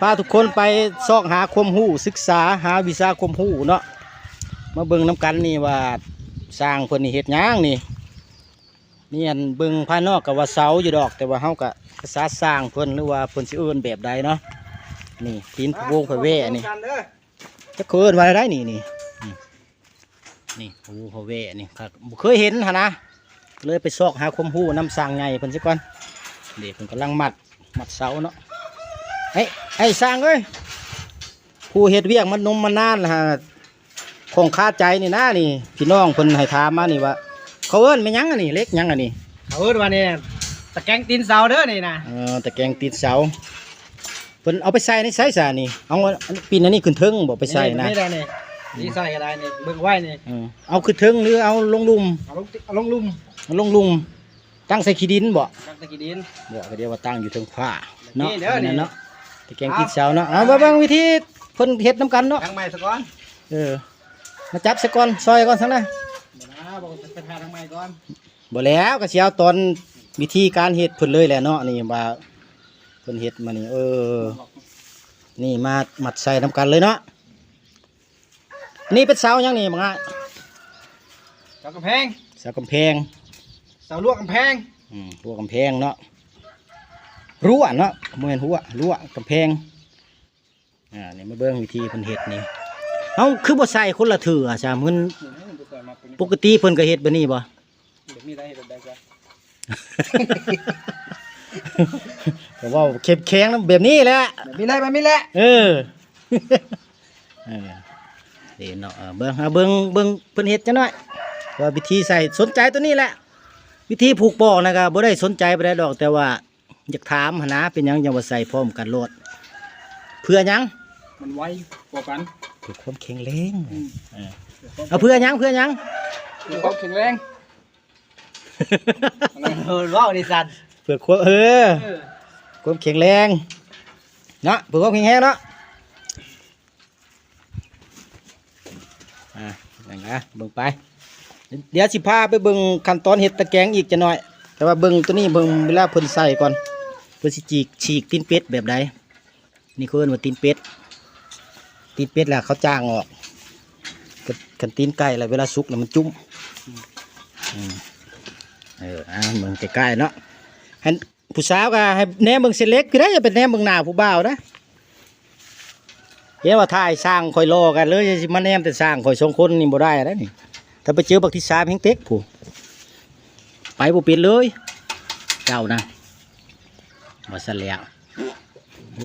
พาทุกคนไปซอกหาความรู้ศึกษาหาวิชาความรู้เนาะมาเบิ่งน้ำกันนี่ว่าสร้างเพิ่นนี่เฮ็ดหยังนี่อันเบิ่งภายนอกก็ว่าเสาอยู่ดอกแต่ว่าเฮาก็ภาษาสร้างเพิ่นหรือว่าเพิ่นสิเอิ้นแบบใดเนาะนี่ตีนวงพระเวนี่จะเคยเอิ้นว่าได้นี่โอ้พระเวนี่ครับบ่เคยเห็นหั่นนะเลยไปซอกหาความรู้น้ำสร้างใหญ่เพิ่นซะก่อนเด็กเพิ่นกำลังมัดเสาเนาะไอ้สร้างเอ้ยผู้เฮ็ดเวียกมันนมมานานล่ะของคาใจนี่นะนี่พี่น้องเพิ่นให้ถามมานี่ว่าเขาเอิ้นไม่ยั้งอันนี้เล็กยั้งอันนี้เขาเอิ้นว่านี่ตะแกรงตีนเสาเด้อนี่นะตะแกรงตีนเสาเพิ่นเอาไปใส่ในไสซะนี่เอาปีนอันนี้ขึ้นเทิงบ่ไปใส่นะนี่ได้นี่ใส่ก็ได้นี่เบิ่งไว้นี่เอาขึ้นเทิงหรือเอาลงลุ่มเอาลงลุ่มตั้งใส่ขี้ดินบ่ตั้งใส่ขี้ดินบ่ก็เดี๋ยวว่าตั้งอยู่เทิงผ้าเนาะนี่เนาะตะแกรงตีนเสาเนาะเอาเบิ่งวิธีเพิ่นเฮ็ดนํกันเนาะทางไม้ซะก่อนมาจับซะก่อนซอยก่อนซั่นนะบอกไปทาทางไม้ก่อนบ่แล้วก็สิเอาตอนวิธีการเฮ็ดเพิ่นเลยแหละเนาะนี่ว่าเพิ่นเฮ็ดมานี่นี่มามัดใส่นํกันเลยเนาะนี่เป็นเสาหยังนี่บังอ่ะเสากำแพงเสากำแพงเสาลวกกำแพงรั้วกำแพงเนาะรั้วเนาะบ่แม่นรั้วกำแพงนี่มาเบิ่งวิธีเพิ่นเฮ็ดนี่เอ้าคือบ่ใส่คนละเถื่อจ้ะมันปกติเพิ่นก็เฮ็ดแบบนี้บ่มีได้เฮ็ดได้จ้ะแต่ว่าเข้มแข็งแบบนี้แหละมีไรมันมีแหละเดี๋ยวเนาะเบิ่งเพิ่นเฮ็ดจังหน่อยว่าวิธีใส่สนใจตัวนี้แหละวิธีผูกปอกนะครับบ่ได้สนใจไปได้ดอกแต่ว่าอยากถามหาเป็นหยังยังว่าใส่พร้อมกันโลดเพื่อหยังมันไวกว่ากันเพื่อความแข็งแรงเอาเพื่อหยังเพื่อความแข็งแรงว้าวดิสันเพื่อความความแข็งแรงเนาะเพื่อความแข็งแรงเนาะนั่นนะเบิ่งไปเดี๋ยวสิพาไปเบิ่งขั้นตอนเห็ดตะแกรงอีกจะหน่อยแต่ว่าเบิ่งตัวนี้เบิ่งเวลาเพิ่นใส่ก่อนเพิ่นสิฉีกตีนเป็ดแบบใดนี่คือเอิ้นว่าตีนเป็ดแล้วเขาจ้างออกกันตีนไก่แล้วเวลาสุกแล้วมันจุ้มเบิ่งใกล้ๆเนาะให้ผู้สาวก็ให้แหนมเบิ่งเส้นเล็กคือได้จะเป็นแหนมเบิ่งหน้าผู้บ่าวนะเห็นว่าถ่ายสร้างคอยรอกันเลยสิมาแหนมแต่สร้างคอยสองคนนี่บ่ได้แล้วนี่ถ้าไปเจอบักที่3แห่งเต็กผู้ไปบ่เป็นเลยเจ้านะบ่ซั่นแล้ว